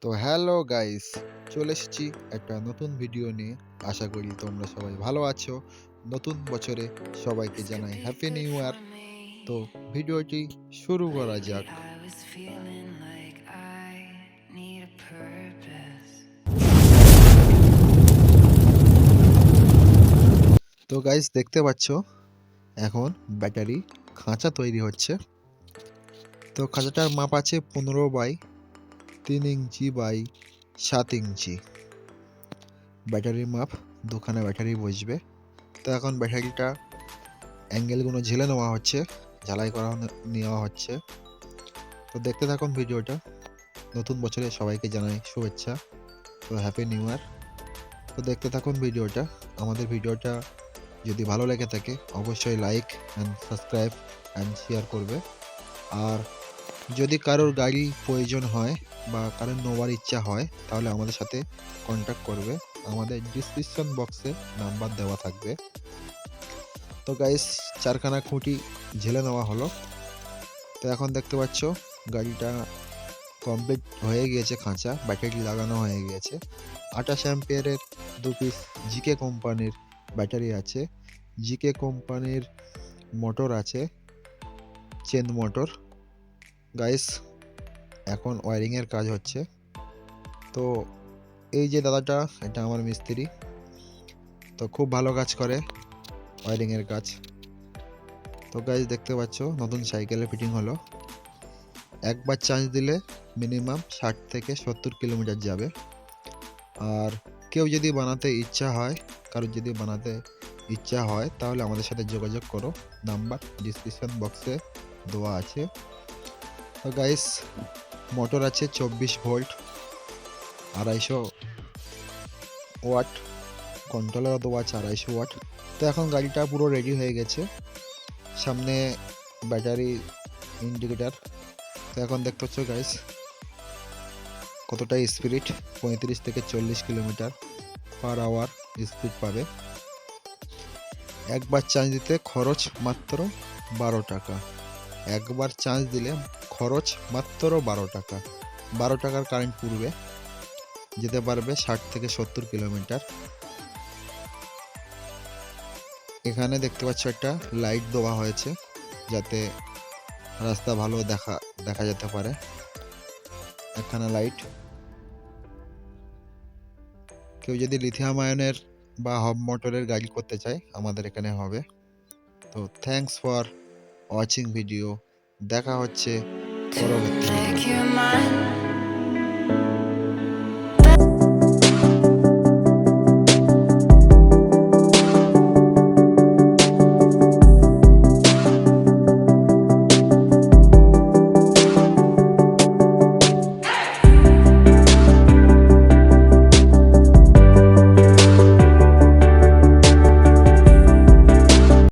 তো hello guys, চলে এসেছি একটা নতুন ভিডিও নিয়ে। আশা করি তোমরা সবাই ভালো আছো। নতুন বছরে সবাইকে জানাই হ্যাপি নিউ ইয়ার। তো ভিডিওটি শুরু করা যাক। তো গাইস, দেখতে পাচ্ছ এখন ব্যাটারি খাঁচা তৈরি হচ্ছে। তো খাঁচাটার মাপ আছে 15 বাই 3 ইঞ্চি বাই 7 ইঞ্চি। ব্যাটারির মাপ, দুখানা ব্যাটারি বসবে। তো এখন ব্যাটারিটা অ্যাঙ্গেলগুলো ঝেলে নেওয়া হচ্ছে, ঝালাই করা নেওয়া হচ্ছে। তো দেখতে থাকুন ভিডিওটা। নতুন বছরে সবাইকে জানাই শুভেচ্ছা। তো হ্যাপি নিউ ইয়ার। তো দেখতে থাকুন ভিডিওটা। আমাদের ভিডিওটা যদি ভালো লেগে থাকে অবশ্যই like and subscribe and share করবে। আর যদি কারোর গাড়ি প্রয়োজন হয় বা কারোর নেওয়ার ইচ্ছা হয় তাহলে আমাদের সাথে কন্ট্যাক্ট করবে। আমাদের ডিসক্রিপশন বক্সে নাম্বার দেওয়া থাকবে। তো গাইস, চারখানা খুঁটি ঝেলে নেওয়া হলো। তো এখন দেখতে পাচ্ছ গাড়িটা কমপ্লিট হয়ে গিয়েছে, খাঁচা ব্যাটারি লাগানো হয়ে গিয়েছে। 28 অ্যাম্পিয়ারের 2 পিস জিকে কোম্পানির ব্যাটারি আছে। জিকে কোম্পানির মোটর আছে, চেন মোটর। গাইস, এখন ওয়ারিংয়ের কাজ হচ্ছে। তো এই যে দাদাটা, এটা আমার মিস্ত্রি। তো খুব ভালো কাজ করে ওয়ারিংয়ের কাজ। তো গাইস, দেখতে পাচ্ছ নতুন সাইকেলে ফিটিং হলো। একবার চার্জ দিলে মিনিমাম 60 থেকে 70 কিলোমিটার যাবে। আর কেউ যদি বানাতে ইচ্ছা হয়, কারোর যদি বানাতে ইচ্ছা হয় তাহলে আমাদের সাথে যোগাযোগ করো। নাম্বার ডিসক্রিপশন বক্সে দেওয়া আছে। তো গাইস, মোটর আছে 24 ভোল্ট, 250 ওয়াট। কন্ট্রোলারও দেওয়া আছে 250 ওয়াট। তো এখন গাড়িটা পুরো রেডি হয়ে গেছে। সামনে ব্যাটারি ইন্ডিকেটার। তো এখন দেখতে পাচ্ছ গাইস কতটা স্পিড, 35 থেকে 40 কিলোমিটার পার আওয়ার স্পিড পাবে। একবার চার্জ দিতে খরচ মাত্র 12 টাকা। একবার চার্জ দিলে খরচ মাত্র 12 টাকা। 12 টাকার কারেন্ট পুড়বে, যেতে পারবে 60 থেকে 70 কিলোমিটার। এখানে দেখতে পাচ্ছ একটা লাইট দেওয়া হয়েছে যাতে রাস্তা ভালো দেখা যেতে পারে। একখানা লাইট। কেউ যদি লিথিয়াম আয়নের বা হব মোটরের গাড়ি করতে চায় আমাদের এখানে হবে। তো থ্যাঙ্কস ফর ওয়াচিং ভিডিও। দেখা হচ্ছে পরবর্তী ভিডিওতে।